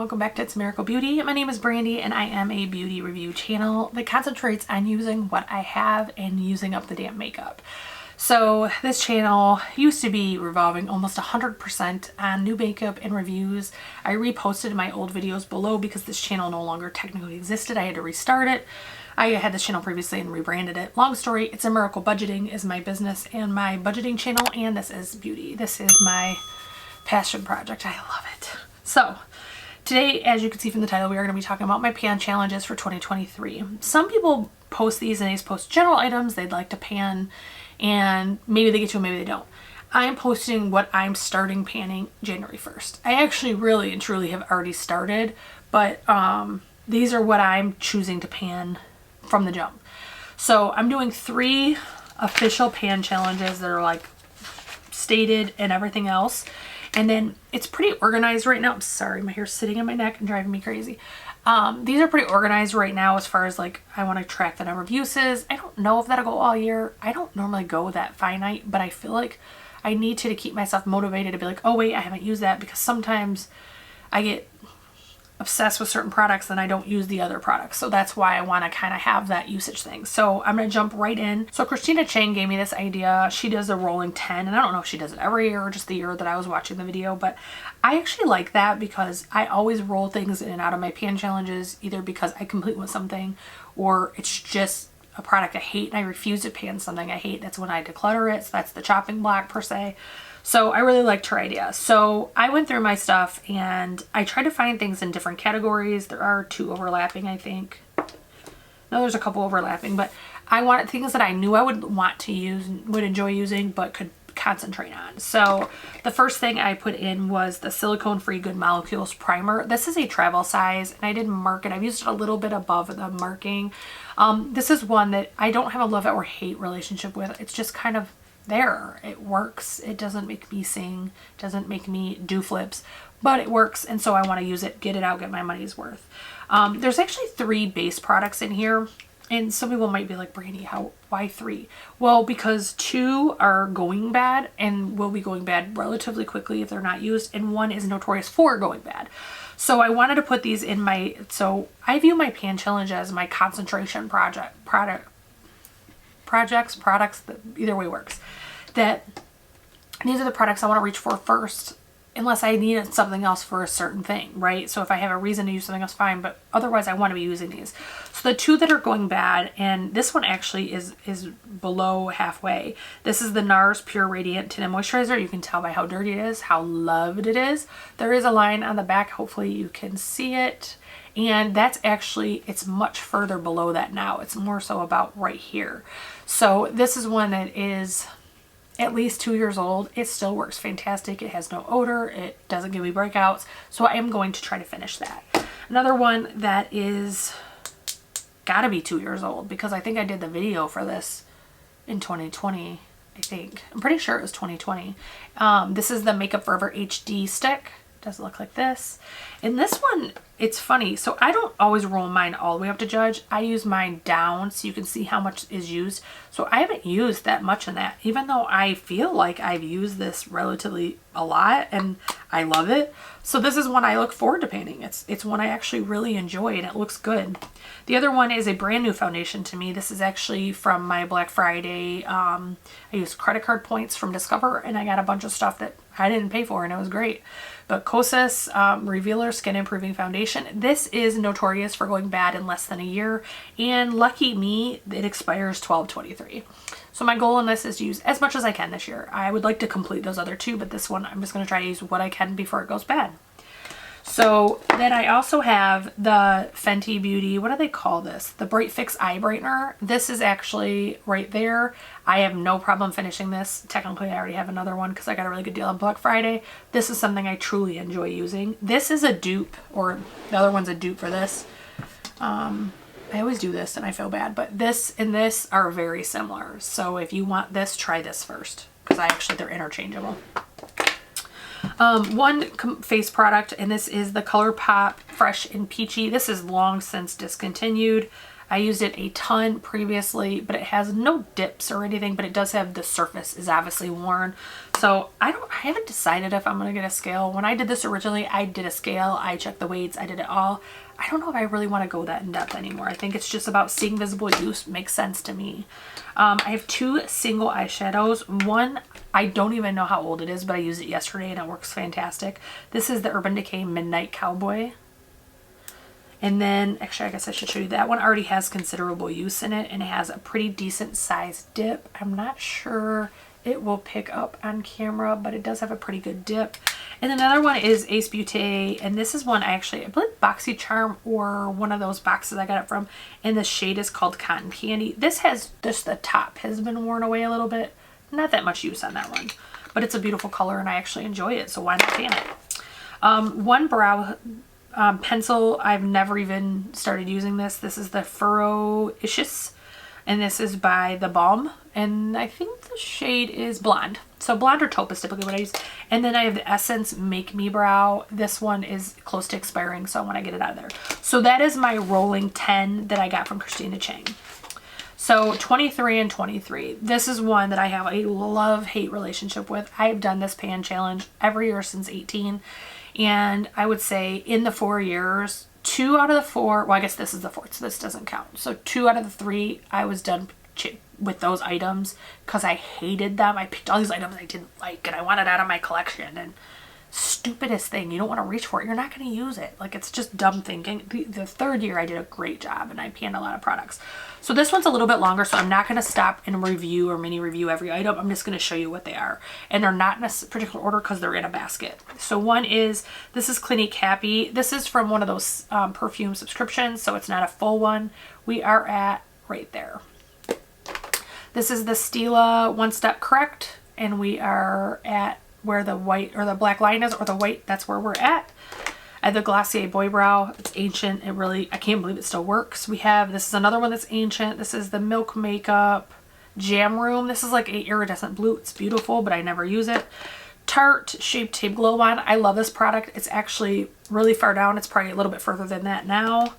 welcome back to It's Miracle Beauty. My name is Brandy and I am a beauty review channel that concentrates on using what I have and using up the damn makeup. So this channel used to be revolving almost 100% on new makeup and reviews. I reposted my old videos below because this channel no longer technically existed. I had to restart it. I had this channel previously and rebranded it. Long story, It's a Miracle Budgeting is my business and my budgeting channel, and this is beauty. This is my passion project. I love it. So today, as you can see from the title, we are going to be talking about my pan challenges for 2023. Some people post these and they post general items they'd like to pan, and maybe they get to them, maybe they don't. I'm posting what I'm starting panning January 1st. I actually really and truly have already started, but these are what I'm choosing to pan from the jump. So I'm doing 3 official pan challenges that are like stated and everything else. And then it's pretty organized right now. I'm sorry, my hair's sitting on my neck and driving me crazy. These are pretty organized right now as far as like I want to track the number of uses. I don't know if that'll go all year. I don't normally go that finite, but I feel like I need to keep myself motivated to be like, oh wait, I haven't used that, because sometimes I get obsessed with certain products and I don't use the other products. So that's why I want to kind of have that usage thing. So I'm going to jump right in. So Christina Chang gave me this idea. She does a rolling 10, and I don't know if she does it every year or just the year that I was watching the video, but I actually like that because I always roll things in and out of my pan challenges, either because I complete with something or it's just a product I hate and I refuse to pan something I hate. That's when I declutter it. So that's the chopping block per se. So I really liked her idea. So I went through my stuff and I tried to find things in different categories. There are 2 overlapping, I think. No, there's a couple overlapping, but I wanted things that I knew I would want to use, would enjoy using, but could concentrate on. So the first thing I put in was the silicone-free Good Molecules primer. This is a travel size and I didn't mark it. I've used it a little bit above the marking. This is one that I don't have a love or hate relationship with. It's just kind of there. It works. It doesn't make me sing, doesn't make me do flips, but it works, and so I want to use it, get it out, get my money's worth. There's actually 3 base products in here, and some people might be like, Brandy, why 3? Well, because 2 are going bad and will be going bad relatively quickly if they're not used, and 1 is notorious for going bad. So I wanted to put these in my, so I view my pan challenge as my concentration products, that either way works. That these are the products I want to reach for first, unless I needed something else for a certain thing, right? So if I have a reason to use something else, fine, but otherwise I want to be using these. So the 2 that are going bad, and this one actually is below halfway. This is the NARS Pure Radiant Tinted Moisturizer. You can tell by how dirty it is, how loved it is. There is a line on the back, hopefully you can see it. And that's actually, it's much further below that now. It's more so about right here. So this is one that is at least 2 years old. It still works fantastic. It has no odor. It doesn't give me breakouts. So I am going to try to finish that. Another one that is gotta be 2 years old, because I think I did the video for this in 2020, I think. I'm pretty sure it was 2020. This is the Makeup Forever HD stick. Does look like this. And this one, it's funny. So I don't always roll mine all the way up to judge. I use mine down so you can see how much is used. So I haven't used that much in that, even though I feel like I've used this relatively a lot and I love it. So this is one I look forward to painting. It's one I actually really enjoy and it looks good. The other one is a brand new foundation to me. This is actually from my Black Friday. I used credit card points from Discover and I got a bunch of stuff that I didn't pay for and it was great. But Kosas Revealer Skin Improving Foundation. This is notorious for going bad in less than a year, and lucky me, it expires 12/23. So my goal in this is to use as much as I can this year. I would like to complete those other 2, but this one I'm just going to try to use what I can before it goes bad. So then I also have the Fenty Beauty, what do they call this? The Bright Fix Eye Brightener. This is actually right there. I have no problem finishing this. Technically, I already have another one because I got a really good deal on Black Friday. This is something I truly enjoy using. This is a dupe, or the other one's a dupe for this. I always do this and I feel bad, but this and this are very similar. So if you want this, try this first, because they're interchangeable. One face product, and this is the ColourPop Fresh and Peachy. This is long since discontinued. I used it a ton previously, but it has no dips or anything, but it does have, the surface is obviously worn. So I haven't decided if I'm going to get a scale. When I did this originally, I did a scale, I checked the weights, I did it all. I don't know if I really want to go that in depth anymore. I think it's just about seeing visible use. Makes sense to me. I have 2 single eyeshadows. One, I don't even know how old it is, but I used it yesterday and it works fantastic. This is the Urban Decay Midnight Cowboy. And then, actually, I guess I should show you that one. Already has considerable use in it, and it has a pretty decent sized dip. I'm not sure it will pick up on camera, but it does have a pretty good dip. And another one is Ace Beauté, and this is one I believe BoxyCharm or one of those boxes I got it from, and the shade is called Cotton Candy. This has just, the top has been worn away a little bit. Not that much use on that one, but it's a beautiful color and I actually enjoy it, so why not pan it? One brow pencil, I've never even started using this. This is the Furrow-icious, and this is by The Balm, and I think the shade is Blonde. So blonde or taupe is typically what I use. And then I have the Essence Make Me Brow. This one is close to expiring, so I want to get it out of there. So that is my rolling 10 that I got from Christina Chang. So 23 and 23. This is one that I have a love-hate relationship with. I've done this pan challenge every year since 18. And I would say in the 4 years, 2 out of the 4, well, I guess this is the 4th, so this doesn't count. So 2 out of the 3, I was done with those items because I hated them. I picked all these items I didn't like and I wanted out of my collection. And stupidest thing, you don't want to reach for it. You're not going to use it. Like, it's just dumb thinking. The 3rd year, I did a great job and I panned a lot of products. So this one's a little bit longer, so I'm not going to stop and review or mini review every item. I'm just going to show you what they are. And they're not in a particular order because they're in a basket. So one is, this is Clinique Happy. This is from one of those perfume subscriptions, so it's not a full one. We are at right there. This is the Stila One Step Correct, and we are at where the white or the black line is, or the white, that's where we're at. I have the Glossier Boy Brow. It's ancient. It really, I can't believe it still works. We have, this is another one that's ancient. This is the Milk Makeup Jam Room. This is like a iridescent blue. It's beautiful, but I never use it. Tarte Shape Tape Glow On. I love this product. It's actually really far down. It's probably a little bit further than that now.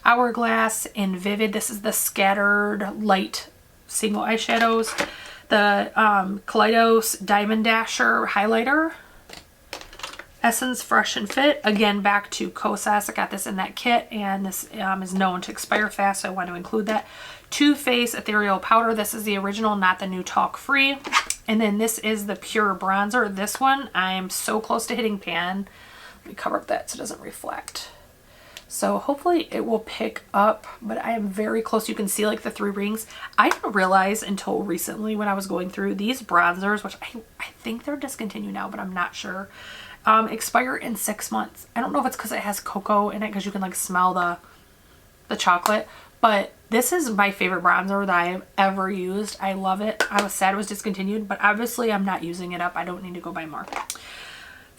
Hourglass and Vivid. This is the Scattered Light single eyeshadows. The Kaleidos Diamond Dasher highlighter. Essence Fresh and Fit. Again, back to Kosas. I got this in that kit, and this is known to expire fast, so I want to include that. Too Faced Ethereal Powder. This is the original, not the new Talk Free. And then this is the Pure Bronzer. This one, I'm so close to hitting pan. Let me cover up that so it doesn't reflect. So hopefully it will pick up, but I am very close. You can see like the 3 rings. I didn't realize until recently when I was going through these bronzers, which I think they're discontinued now, but I'm not sure, expire in 6 months. I don't know if it's because it has cocoa in it, because you can like smell the chocolate, but this is my favorite bronzer that I have ever used. I love it. I was sad it was discontinued, but obviously I'm not using it up. I don't need to go buy more.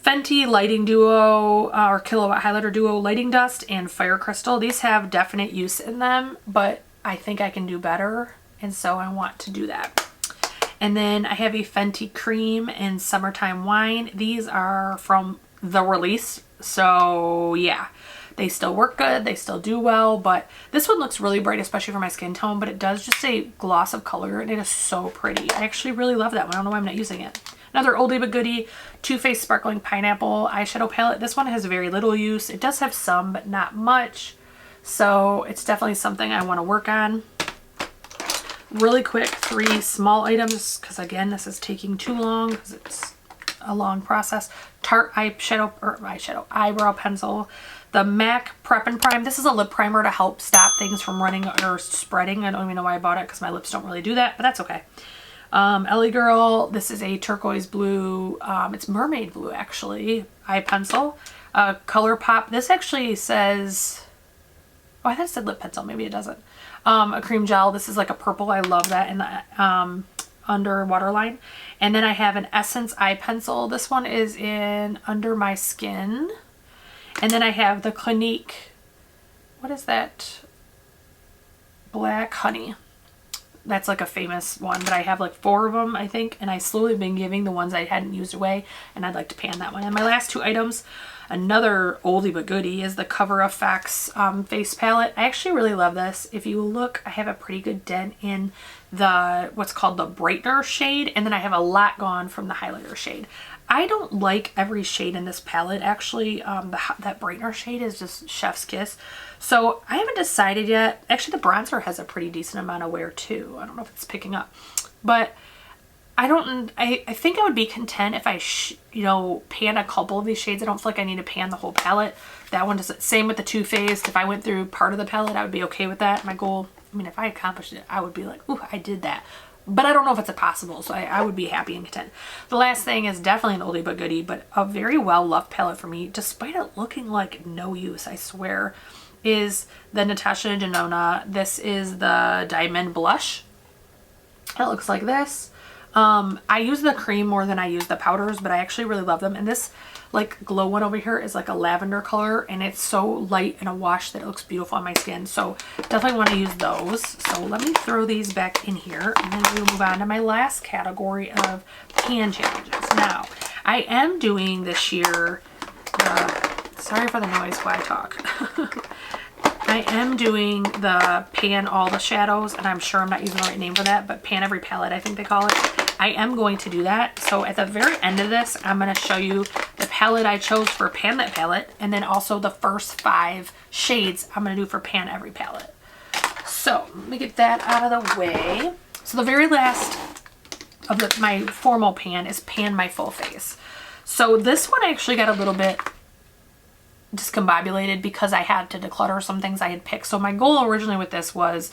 Fenty Lighting Duo or Kilowatt Highlighter Duo Lighting Dust and Fire Crystal. These have definite use in them, but I think I can do better, and so I want to do that. And then I have a Fenty Cream and Summertime Wine. These are from the release, so yeah, they still work good, they still do well, but this one looks really bright, especially for my skin tone, but it does just a gloss of color, and it is so pretty. I actually really love that one. I don't know why I'm not using it. Another oldie but goodie, Too Faced Sparkling Pineapple eyeshadow palette. This one has very little use. It does have some, but not much. So it's definitely something I want to work on. Really quick, 3 small items, because again, this is taking too long because it's a long process. Tarte eyebrow pencil. The MAC Prep and Prime. This is a lip primer to help stop things from running or spreading. I don't even know why I bought it because my lips don't really do that, but that's okay. Ellie Girl, this is a turquoise blue, it's mermaid blue actually, eye pencil. Color Pop, this actually says, oh, I thought it said lip pencil, maybe it doesn't. A cream gel, this is like a purple, I love that in the underwater line. And then I have an Essence eye pencil. This one is in Under My Skin. And then I have the Clinique, what is that? Black Honey. That's like a famous one, but I have like 4 of them, I think, and I slowly been giving the ones I hadn't used away, and I'd like to pan that one. And my last 2 items, Another oldie but goodie is the Cover FX face palette. I actually really love this. If you look, I have a pretty good dent in the what's called the brightener shade, and then I have a lot gone from the highlighter shade. I don't like every shade in this palette actually. That brightener shade is just chef's kiss. So I haven't decided yet. Actually, the bronzer has a pretty decent amount of wear too. I don't know if it's picking up, but I think I would be content if I pan a couple of these shades. I don't feel like I need to pan the whole palette. That one does it. Same with the Too Faced. If I went through part of the palette, I would be okay with that. My goal, I mean, if I accomplished it, I would be like, ooh, I did that. But I don't know if it's possible, so I would be happy and content. The last thing is definitely an oldie but goodie, but a very well-loved palette for me, despite it looking like no use, I swear, is the Natasha Denona. This is the Diamond Blush. It looks like this. I use the cream more than I use the powders, but I actually really love them. And this like glow one over here is like a lavender color, and it's so light and a wash that it looks beautiful on my skin. So definitely want to use those. So let me throw these back in here, and then we'll move on to my last category of pan challenges. Now, I am doing this year, sorry for the noise while I talk. I am doing the pan all the shadows, and I'm sure I'm not using the right name for that, but pan every palette, I think they call it. I am going to do that. So at the very end of this, I'm going to show you the palette I chose for pan that palette, and then also the first 5 shades I'm going to do for pan every palette. So let me get that out of the way. So the very last of my formal pan is pan my full face. So this one actually got a little bit discombobulated because I had to declutter some things I had picked. So my goal originally with this was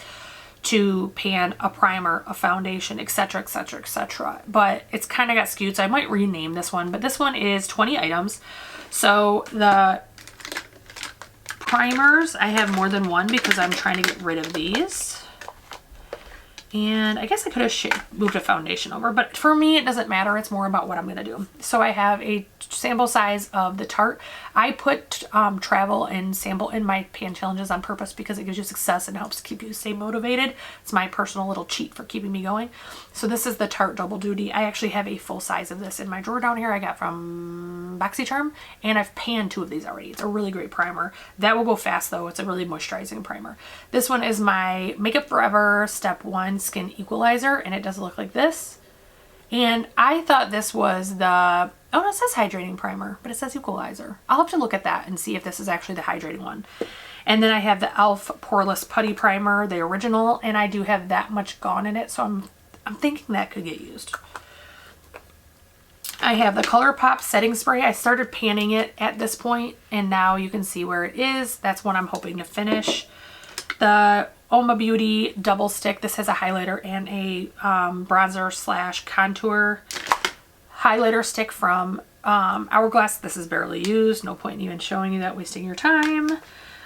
to pan a primer, a foundation, etc, etc, etc, but it's kind of got skewed, so I might rename this one. But this one is 20 items. So the primers, I have more than one because I'm trying to get rid of these. And I guess I could have moved a foundation over, but for me, it doesn't matter. It's more about what I'm going to do. So I have a sample size of the Tarte. I put travel and sample in my pan challenges on purpose because it gives you success and helps keep you stay motivated. It's my personal little cheat for keeping me going. So this is the Tarte Double Duty. I actually have a full size of this in my drawer down here. I got from BoxyCharm, and I've panned 2 of these already. It's a really great primer. That will go fast though. It's a really moisturizing primer. This one is my Makeup Forever Step 1 Skin Equalizer, and it does look like this. And I thought this was the, oh, it says hydrating primer, but it says equalizer. I'll have to look at that and see if this is actually the hydrating one. And then I have the e.l.f. Poreless Putty Primer, the original, and I do have that much gone in it, so I'm thinking that could get used. I have the ColourPop setting spray. I started panning it at this point, and now you can see where it is. That's what I'm hoping to finish. The Oma Beauty Double Stick. This has a highlighter and a bronzer slash contour highlighter stick from Hourglass. This is barely used. No point in even showing you that, wasting your time.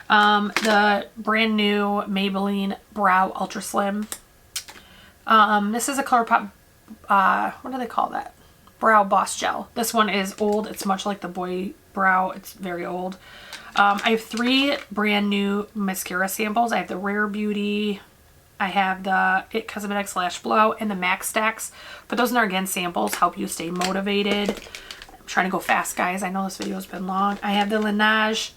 The brand new Maybelline Brow Ultra Slim. This is a ColourPop, what do they call that? Brow Boss Gel. This one is old. It's much like the Boy Brow. It's very old. I have 3 brand new mascara samples. I have the Rare Beauty, I have the It Cosmetics Lash Blowout, and the MAC Stacks. But those are, again, samples, help you stay motivated. I'm trying to go fast, guys. I know this video has been long. I have the Laneige.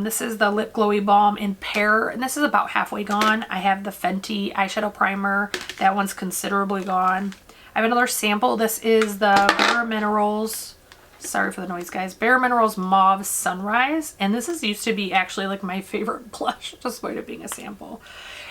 This is the Lip Glowy Balm in Pear, and this is about halfway gone. I have the Fenty Eyeshadow Primer. That one's considerably gone. I have another sample. This is the Bare Minerals. Sorry for the noise, guys. Bare Minerals Mauve Sunrise. And this used to be actually like my favorite blush, despite it being a sample.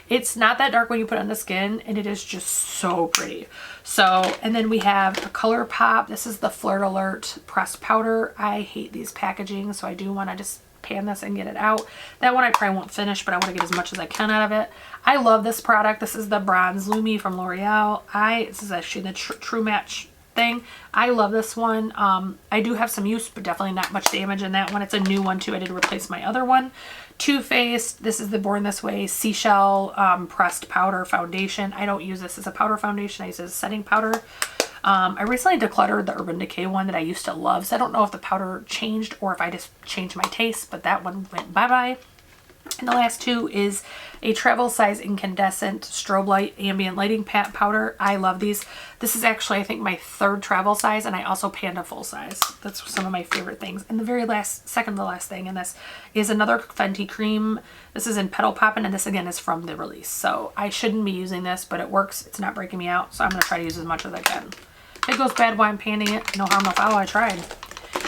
It's not that dark when you put it on the skin, and it is just so pretty. So, and then we have a ColourPop. This is the Flirt Alert Pressed Powder. I hate these packaging, so I do want to just pan this and get it out. That one I probably won't finish, but I want to get as much as I can out of it. I love this product. This is the Bronze Lumi from L'Oreal. This is actually the True Match thing. I love this one. I do have some use, but definitely not much damage in that one. It's a new one too. I did replace my other one. Too Faced. This is the Born This Way Seashell Pressed Powder Foundation. I don't use this as a powder foundation. I use it as a setting powder. I recently decluttered the Urban Decay one that I used to love, so I don't know if the powder changed or if I just changed my taste, but that one went bye-bye. And the last two is a travel size incandescent strobe light ambient lighting powder. I love these. This is actually, I think, my third travel size, and I also panned a full size. That's some of my favorite things. And the very last, second to the last thing in this is another Fenty cream. This is in Petal Poppin', and this again is from the release. So I shouldn't be using this, but it works. It's not breaking me out, so I'm going to try to use as much as I can. If it goes bad while I'm panning it, no harm, no foul, I tried.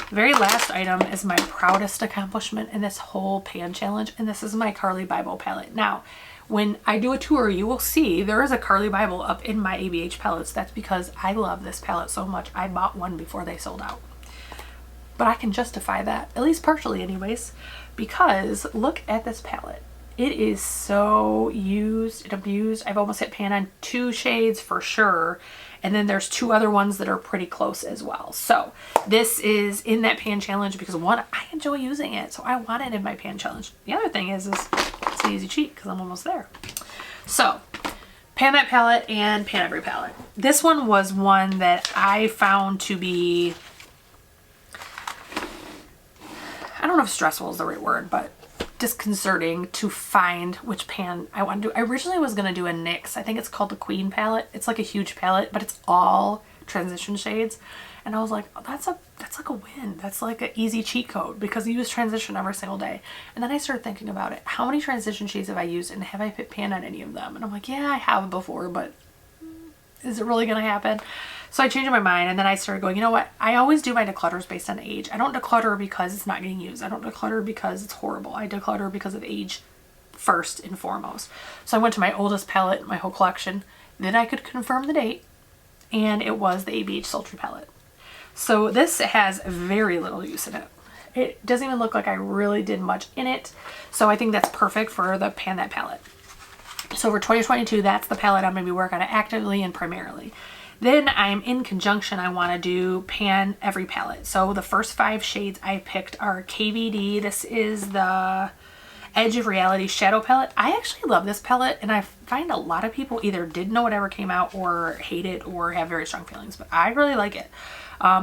The very last item is my proudest accomplishment in this whole pan challenge, and this is my Carly Bible palette. Now, when I do a tour, you will see there is a Carly Bible up in my ABH palettes. That's because I love this palette so much. I bought one before they sold out. But I can justify that, at least partially anyways, because look at this palette. It is so used and abused. I've almost hit pan on 2 shades for sure. And then there's 2 other ones that are pretty close as well. So this is in that pan challenge because one, I enjoy using it. So I want it in my pan challenge. The other thing is it's an easy cheat because I'm almost there. So pan that palette and pan every palette. This one was one that I found to be, I don't know if stressful is the right word, but disconcerting to find which pan I want to do. I originally was going to do a NYX. I think it's called the Queen palette. It's like a huge palette, but it's all transition shades. And I was like, oh, that's like a win. That's like an easy cheat code because you use transition every single day. And then I started thinking about it. How many transition shades have I used and have I hit pan on any of them? And I'm like, yeah, I have before, but is it really going to happen? So I changed my mind, and then I started going, you know what? I always do my declutters based on age. I don't declutter because it's not getting used. I don't declutter because it's horrible. I declutter because of age first and foremost. So I went to my oldest palette, my whole collection. Then I could confirm the date, and it was the ABH Sultry palette. So this has very little use in it. It doesn't even look like I really did much in it. So I think that's perfect for the Pan That palette. So for 2022, that's the palette I'm going to be working on actively and primarily. Then I'm in conjunction, I want to do pan every palette. So the first 5 shades I picked are KVD. This is the Edge of Reality Shadow palette. I actually love this palette, and I find a lot of people either didn't know it ever came out or hate it or have very strong feelings, but I really like it.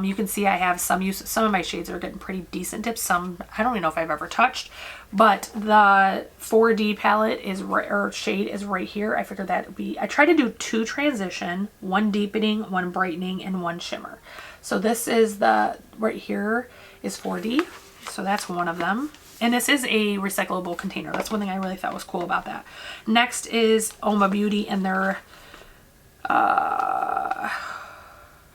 You can see I have some use. Some of my shades are getting pretty decent dips. Some I don't even know if I've ever touched, but the 4D palette is right, or shade is right here. I figured that would be, I try to do 2 transition, 1 deepening, 1 brightening, and 1 shimmer. So this is the, right here is 4D. So that's one of them. And this is a recyclable container. That's one thing I really thought was cool about that. Next is Oma Beauty and their,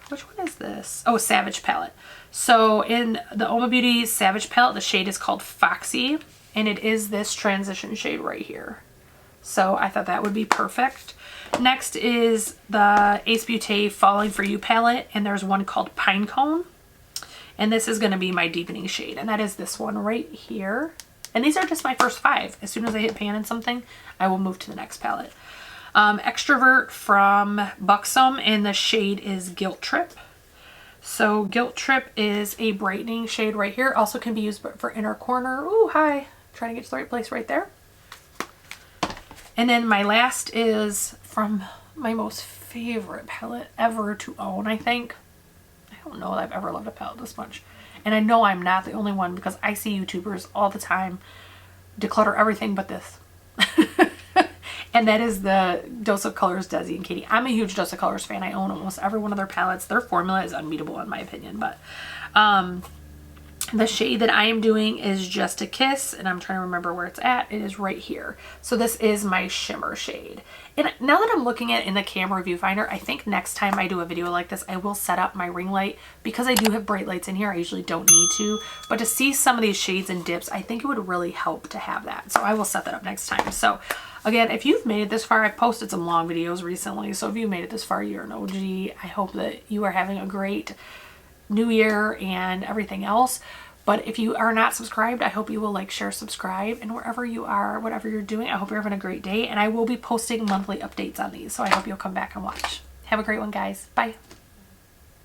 which one is this? Oh, Savage palette. So in the Oma Beauty Savage palette, the shade is called Foxy, and it is this transition shade right here. So I thought that would be perfect. Next is the Ace Beauté Falling For You palette, and there's one called Pinecone. And this is going to be my deepening shade, and that is this one right here. And these are just my first 5. As soon as I hit pan in something, I will move to the next palette. Extrovert from Buxom, and the shade is Guilt Trip. So Guilt Trip is a brightening shade right here. Also can be used for inner corner. Ooh, hi. Trying to get to the right place right there. And then my last is from my most favorite palette ever to own, I think. I don't know that I've ever loved a palette this much. And I know I'm not the only one because I see YouTubers all the time declutter everything but this. And that is the Dose of Colors Desi and Katie. I'm a huge Dose of Colors fan. I own almost every one of their palettes. Their formula is unbeatable in my opinion. But the shade that I am doing is Just a Kiss, and I'm trying to remember where it's at. It is right here. So this is my shimmer shade. And now that I'm looking at it in the camera viewfinder, I think next time I do a video like this, I will set up my ring light because I do have bright lights in here. I usually don't need to, but to see some of these shades and dips, I think it would really help to have that. So I will set that up next time. So again, if you've made it this far, I've posted some long videos recently. So if you made it this far, you're an OG. I hope that you are having a great new year and everything else. But if you are not subscribed, I hope you will like, share, subscribe, and wherever you are, whatever you're doing, I hope you're having a great day, and I will be posting monthly updates on these, so I hope you'll come back and watch. Have a great one, guys. Bye.